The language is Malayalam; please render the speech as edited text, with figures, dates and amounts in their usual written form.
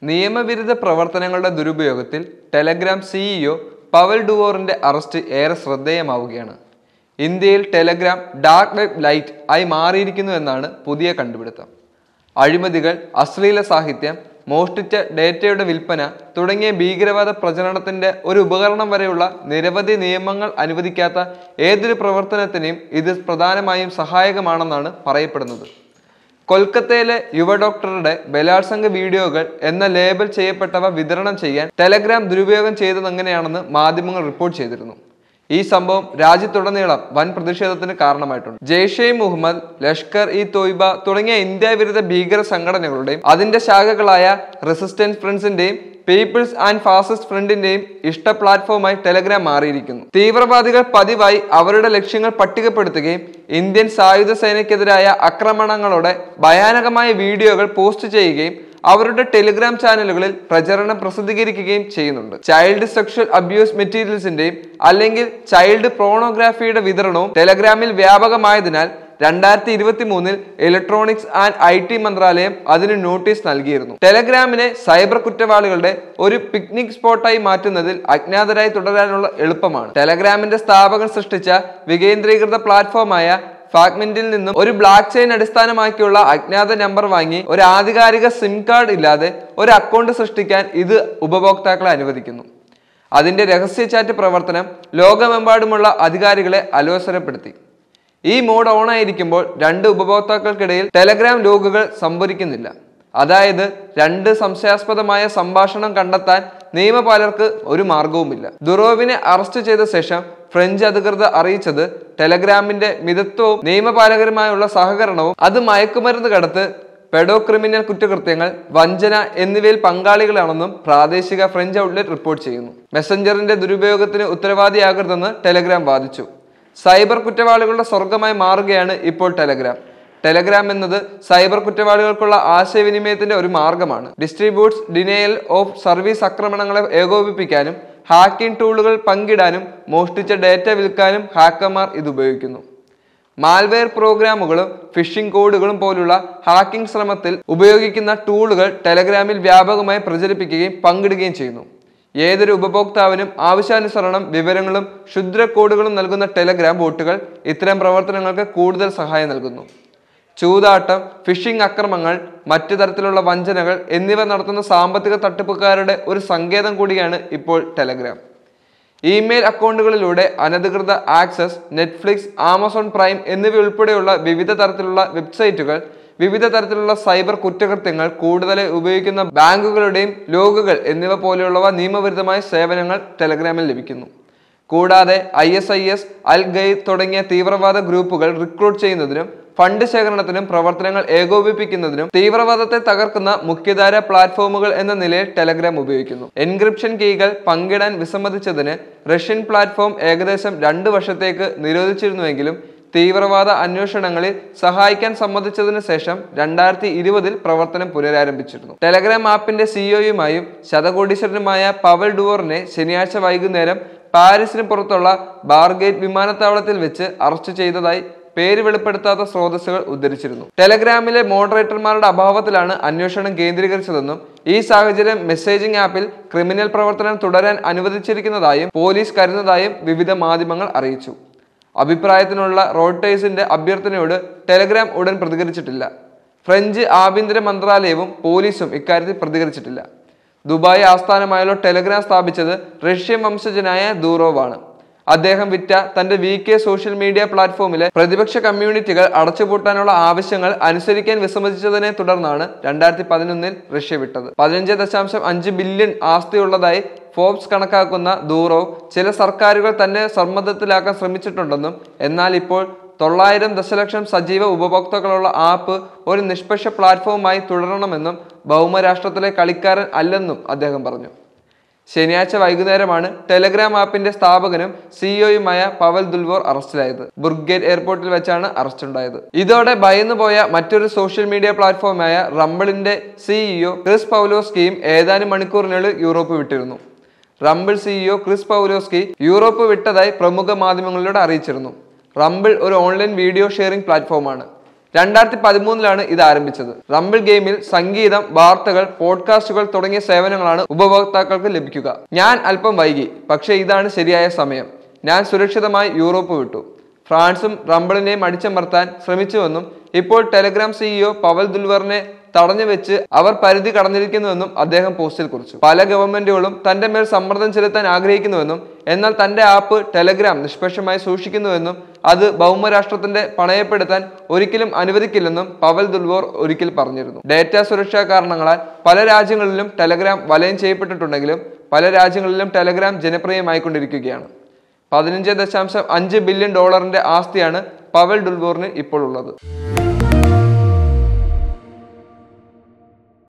നിയമവിരുദ്ധ പ്രവർത്തനങ്ങളുടെ ദുരുപയോഗത്തിൽ ടെലഗ്രാം സിഇഒ പവൽ ഡുവോറിന്റെ അറസ്റ്റ് ഏറെ ശ്രദ്ധേയമാവുകയാണ്. ഇന്ത്യയിൽ ടെലഗ്രാം ഡാർക്ക് വെബ് ലൈറ്റ് ആയി മാറിയിരിക്കുന്നു എന്നാണ് പുതിയ കണ്ടുപിടുത്തം. അഴിമതികൾ, അശ്ലീല സാഹിത്യം, മോഷ്ടിച്ച ഡേറ്റയുടെ വിൽപ്പന തുടങ്ങിയ ഭീകരവാദ പ്രചരണത്തിന്റെ ഒരു ഉപകരണം വരെയുള്ള നിരവധി നിയമങ്ങൾ അനുവദിക്കാത്ത ഏതൊരു പ്രവർത്തനത്തിനെയും ഇത് പ്രധാനമായും സഹായകമാണെന്നാണ് പറയപ്പെടുന്നത്. കൊൽക്കത്തയിലെ യുവ ഡോക്ടറുടെ ബലാത്സംഗ വീഡിയോകൾ എന്ന ലേബൽ ചെയ്യപ്പെട്ടവ വിതരണം ചെയ്യാൻ ടെലഗ്രാം ദുരുപയോഗം ചെയ്തതെങ്ങനെയാണെന്ന് മാധ്യമങ്ങൾ റിപ്പോർട്ട് ചെയ്തിരുന്നു. ഈ സംഭവം രാജ്യത്തുടനീളം വൻ പ്രതിഷേധത്തിന് കാരണമായിട്ടുണ്ട്. ജെയ്ഷെ മുഹമ്മദ്, ലഷ്കർ ഇ തോയ്ബ തുടങ്ങിയ ഇന്ത്യ വിരുദ്ധ ഭീകര സംഘടനകളുടെയും അതിന്റെ ശാഖകളായ റെസിസ്റ്റൻസ് ഫ്രണ്ട്സിന്റെയും പീപ്പിൾസ് ആൻഡ് ഫാസിസ്റ്റ് ഫ്രണ്ടിന്റെയും ഇഷ്ട പ്ലാറ്റ്ഫോമായി ടെലഗ്രാം മാറിയിരിക്കുന്നു. തീവ്രവാദികൾ പതിവായി അവരുടെ ലക്ഷ്യങ്ങൾ പട്ടികപ്പെടുത്തുകയും ഇന്ത്യൻ സായുധ സേനയ്ക്കെതിരായ ആക്രമണങ്ങളുടെ ഭയാനകമായ വീഡിയോകൾ പോസ്റ്റ് ചെയ്യുകയും അവരുടെ ടെലിഗ്രാം ചാനലുകളിൽ പ്രചരണം പ്രസിദ്ധീകരിക്കുകയും ചെയ്യുന്നുണ്ട്. ചൈൽഡ് സെക്ഷൽ അബ്യൂസ് മെറ്റീരിയൽസിന്റെയും അല്ലെങ്കിൽ ചൈൽഡ് പ്രോണോഗ്രാഫിയുടെ വിതരണവും ടെലഗ്രാമിൽ വ്യാപകമായതിനാൽ 2023 ഇലക്ട്രോണിക്സ് ആൻഡ് IT മന്ത്രാലയം അതിന് നോട്ടീസ് നൽകിയിരുന്നു. ടെലഗ്രാമിനെ സൈബർ കുറ്റവാളികളുടെ ഒരു പിക്നിക് സ്പോട്ടായി മാറ്റുന്നതിൽ അജ്ഞാതരായി തുടരാനുള്ള എളുപ്പമാണ്. ടെലഗ്രാമിന്റെ സ്ഥാപകൻ സൃഷ്ടിച്ച വികേന്ദ്രീകൃത പ്ലാറ്റ്ഫോമായ ഫ്രാഗ്മെന്റിൽ നിന്നും ഒരു ബ്ലോക്ക് ചെയിൻ അടിസ്ഥാനമാക്കിയുള്ള അജ്ഞാത നമ്പർ വാങ്ങി ഒരു ആധികാരിക സിം കാർഡ് ഇല്ലാതെ ഒരു അക്കൗണ്ട് സൃഷ്ടിക്കാൻ ഇത് ഉപഭോക്താക്കളെ അനുവദിക്കുന്നു. അതിന്റെ രഹസ്യ ചാറ്റ് പ്രവർത്തനം ലോകമെമ്പാടുമുള്ള അധികാരികളെ അലോസരപ്പെടുത്തി. ഈ മോഡ് ഓൺ ആയിരിക്കുമ്പോൾ രണ്ട് ഉപഭോക്താക്കൾക്കിടയിൽ ടെലഗ്രാം ലോഗുകൾ സംഭരിക്കുന്നില്ല. അതായത് രണ്ട് സംശയാസ്പദമായ സംഭാഷണം കണ്ടെത്താൻ നിയമപാലകർക്ക് ഒരു മാർഗവുമില്ല. ദുറോവിനെ അറസ്റ്റ് ചെയ്ത ശേഷം ഫ്രഞ്ച് അധികൃതർ അറിയിച്ചത് ടെലഗ്രാമിന്റെ മിതത്വവും നിയമപാലകരുമായുള്ള സഹകരണവും അത് മയക്കുമരുന്ന് കടത്ത്, പെഡോ ക്രിമിനൽ കുറ്റകൃത്യങ്ങൾ, വഞ്ചന എന്നിവയിൽ പങ്കാളികളാണെന്നും പ്രാദേശിക ഫ്രഞ്ച് ഔട്ട്ലെറ്റ് റിപ്പോർട്ട് ചെയ്യുന്നു. മെസ്സഞ്ചറിന്റെ ദുരുപയോഗത്തിന് ഉത്തരവാദിയാകരുതെന്ന് ടെലഗ്രാം വാദിച്ചു. സൈബർ കുറ്റവാളികളുടെ സ്വർഗമായി മാറുകയാണ് ഇപ്പോൾ ടെലഗ്രാം. ടെലഗ്രാം എന്നത് സൈബർ കുറ്റവാളികൾക്കുള്ള ആശയവിനിമയത്തിന്റെ ഒരു മാർഗമാണ്. ഡിസ്ട്രിബ്യൂട്ട്സ് ഡിനയൽ ഓഫ് സർവീസ് ആക്രമണങ്ങളെ ഏകോപിപ്പിക്കാനും ഹാക്കിംഗ് ടൂളുകൾ പങ്കിടാനും മോഷ്ടിച്ച ഡേറ്റ വിൽക്കാനും ഹാക്കർമാർ ഇത് ഉപയോഗിക്കുന്നു. മാൽവെയർ പ്രോഗ്രാമുകളും ഫിഷിംഗ് കോഡുകളും പോലുള്ള ഹാക്കിംഗ് ശ്രമത്തിൽ ഉപയോഗിക്കുന്ന ടൂളുകൾ ടെലഗ്രാമിൽ വ്യാപകമായി പ്രചരിപ്പിക്കുകയും പങ്കിടുകയും ചെയ്യുന്നു. ഏതൊരു ഉപഭോക്താവിനും ആവശ്യാനുസരണം വിവരങ്ങളും ക്ഷുദ്ര കോഡുകളും നൽകുന്ന ടെലഗ്രാം ബോട്ടുകൾ ഇത്തരം പ്രവർത്തനങ്ങൾക്ക് കൂടുതൽ സഹായം നൽകുന്നു. ചൂതാട്ടം, ഫിഷിംഗ് ആക്രമണങ്ങൾ, മറ്റു തരത്തിലുള്ള വഞ്ചനകൾ എന്നിവ നടത്തുന്ന സാമ്പത്തിക തട്ടിപ്പുകാരുടെ ഒരു സങ്കേതം കൂടിയാണ് ഇപ്പോൾ ടെലഗ്രാം. ഇമെയിൽ അക്കൗണ്ടുകളിലൂടെ അനധികൃത ആക്സസ്, നെറ്റ്ഫ്ലിക്സ്, ആമസോൺ പ്രൈം എന്നിവ ഉൾപ്പെടെയുള്ള വിവിധ തരത്തിലുള്ള വെബ്സൈറ്റുകൾ, വിവിധ തരത്തിലുള്ള സൈബർ കുറ്റകൃത്യങ്ങൾ കൂടുതലായി ഉപയോഗിക്കുന്ന ബാങ്കുകളുടെയും ലോഗുകൾ എന്നിവ പോലെയുള്ളവ നിയമവിരുദ്ധമായ സേവനങ്ങൾ ടെലഗ്രാമിൽ ലഭിക്കുന്നു. കൂടാതെ ISIS, അൽ ഖയ്ദ് തുടങ്ങിയ തീവ്രവാദ ഗ്രൂപ്പുകൾ റിക്രൂട്ട് ചെയ്യുന്നതിനും ഫണ്ട് ശേഖരണത്തിനും പ്രവർത്തനങ്ങൾ ഏകോപിപ്പിക്കുന്നതിനും തീവ്രവാദത്തെ തകർക്കുന്ന മുഖ്യധാര പ്ലാറ്റ്ഫോമുകൾ എന്ന നിലയിൽ ടെലഗ്രാം ഉപയോഗിക്കുന്നു. എൻക്രിപ്ഷൻ കീകൾ പങ്കിടാൻ വിസമ്മതിച്ചതിന് റഷ്യൻ പ്ലാറ്റ്ഫോം ഏകദേശം 2 വർഷത്തേക്ക് നിരോധിച്ചിരുന്നുവെങ്കിലും തീവ്രവാദ അന്വേഷണങ്ങളിൽ സഹായിക്കാൻ സമ്മതിച്ചതിനു ശേഷം 2020 പ്രവർത്തനം പുനരാരംഭിച്ചിരുന്നു. ടെലഗ്രാം ആപ്പിന്റെ സിഇഒയുമായും ശതകോടീശ്വരനുമായ പവൽ ഡുവോറിനെ ശനിയാഴ്ച വൈകുന്നേരം പാരീസിന് പുറത്തുള്ള ബാർഗേറ്റ് വിമാനത്താവളത്തിൽ വെച്ച് അറസ്റ്റ് ചെയ്തതായി പേര് വെളിപ്പെടുത്താത്ത സ്രോതസ്സുകൾ ഉദ്ധരിച്ചിരുന്നു. ടെലഗ്രാമിലെ മോഡറേറ്റർമാരുടെ അഭാവത്തിലാണ് അന്വേഷണം കേന്ദ്രീകരിച്ചതെന്നും ഈ സാഹചര്യം മെസ്സേജിംഗ് ആപ്പിൽ ക്രിമിനൽ പ്രവർത്തനം തുടരാൻ അനുവദിച്ചിരിക്കുന്നതായും പോലീസ് കരുതുന്നതായും വിവിധ മാധ്യമങ്ങൾ അറിയിച്ചു. അഭിപ്രായത്തിനുള്ള റോയിട്ടേഴ്സിന്റെ അഭ്യർത്ഥനയോട് ടെലഗ്രാം ഉടൻ പ്രതികരിച്ചിട്ടില്ല. ഫ്രഞ്ച് ആഭ്യന്തര മന്ത്രാലയവും പോലീസും ഇക്കാര്യത്തിൽ പ്രതികരിച്ചിട്ടില്ല. ദുബായ് ആസ്ഥാനമായുള്ള ടെലഗ്രാം സ്ഥാപിച്ചത് റഷ്യൻ വംശജനായ ദൂറോവാണ്. അദ്ദേഹം വിറ്റ തന്റെ VK സോഷ്യൽ മീഡിയ പ്ലാറ്റ്ഫോമിലെ പ്രതിപക്ഷ കമ്മ്യൂണിറ്റികൾ അടച്ചുപൂട്ടാനുള്ള ആവശ്യങ്ങൾ അനുസരിക്കാൻ വിസമ്മതിച്ചതിനെ തുടർന്നാണ് 2011 റഷ്യ വിട്ടത്. 15.5 ബില്യൺ ആസ്തിയുള്ളതായി ഫോബ്സ് കണക്കാക്കുന്ന ദൂറോവ് ചില സർക്കാരുകൾ തന്നെ സമ്മർദ്ദത്തിലാക്കാൻ ശ്രമിച്ചിട്ടുണ്ടെന്നും എന്നാൽ ഇപ്പോൾ 900 ദശലക്ഷം സജീവ ഉപഭോക്താക്കളുള്ള ആപ്പ് ഒരു നിഷ്പക്ഷ പ്ലാറ്റ്ഫോമായി തുടരണമെന്നും ഭൗമരാഷ്ട്രത്തിലെ കളിക്കാരൻ അല്ലെന്നും അദ്ദേഹം പറഞ്ഞു. ശനിയാഴ്ച വൈകുന്നേരമാണ് ടെലഗ്രാം ആപ്പിന്റെ സ്ഥാപകനും സിഇഒയുമായ പവൽ ദുവോർ അറസ്റ്റിലായത്. ബുർഗേറ്റ് എയർപോർട്ടിൽ വെച്ചാണ് അറസ്റ്റ് ഉണ്ടായത്. ഇതോടെ ഭയന്നുപോയ മറ്റൊരു സോഷ്യൽ മീഡിയ പ്ലാറ്റ്ഫോമായ റംബിളിന്റെ സിഇഒ ക്രിസ് പൗലോസ്കിയും ഏതാനും മണിക്കൂറിനുള്ളിൽ യൂറോപ്പ് വിട്ടിരുന്നു. റംബിൾ സിഇഒ ക്രിസ് പൗലോസ്കി യൂറോപ്പ് വിട്ടതായി പ്രമുഖ മാധ്യമങ്ങളിലൂടെ അറിയിച്ചിരുന്നു. റംബിൾ ഒരു ഓൺലൈൻ വീഡിയോ ഷെയറിംഗ് പ്ലാറ്റ്ഫോമാണ്. 2013 ഇത് ആരംഭിച്ചത്. റംബിൾ ഗെയിമിൽ സംഗീതം, വാർത്തകൾ, പോഡ്കാസ്റ്റുകൾ തുടങ്ങിയ സേവനങ്ങളാണ് ഉപഭോക്താക്കൾക്ക് ലഭിക്കുക. ഞാൻ അല്പം വൈകി, പക്ഷേ ഇതാണ് ശരിയായ സമയം. ഞാൻ സുരക്ഷിതമായി യൂറോപ്പ് വിട്ടു. ഫ്രാൻസും റംബിളിനെയും അടിച്ചമർത്താൻ ശ്രമിച്ചുവെന്നും ഇപ്പോൾ ടെലഗ്രാം സിഇഒ പവൽ ദുൽവറിനെ തടഞ്ഞു വെച്ച് അവർ പരിധി കടന്നിരിക്കുന്നുവെന്നും അദ്ദേഹം പോസ്റ്റിൽ കുറിച്ചു. പല ഗവൺമെന്റുകളും തന്റെ മേൽ സമ്മർദ്ദം ചെലുത്താൻ ആഗ്രഹിക്കുന്നുവെന്നും എന്നാൽ തന്റെ ആപ്പ് ടെലഗ്രാം നിഷ്പക്ഷമായി സൂക്ഷിക്കുന്നുവെന്നും അത് ഭൗമരാഷ്ട്രത്തിന്റെ പണയപ്പെടുത്താൻ ഒരിക്കലും അനുവദിക്കില്ലെന്നും പവൽ ദുൽവോർ ഒരിക്കൽ പറഞ്ഞിരുന്നു. ഡേറ്റ സുരക്ഷാ കാരണങ്ങളാൽ പല രാജ്യങ്ങളിലും ടെലഗ്രാം വലയം ചെയ്യപ്പെട്ടിട്ടുണ്ടെങ്കിലും പല രാജ്യങ്ങളിലും ടെലഗ്രാം ജനപ്രിയമായിക്കൊണ്ടിരിക്കുകയാണ്. $15.5 ബില്യൺ ആസ്തിയാണ് പവൽ ദുൽവോറിന് ഇപ്പോൾ ഉള്ളത്.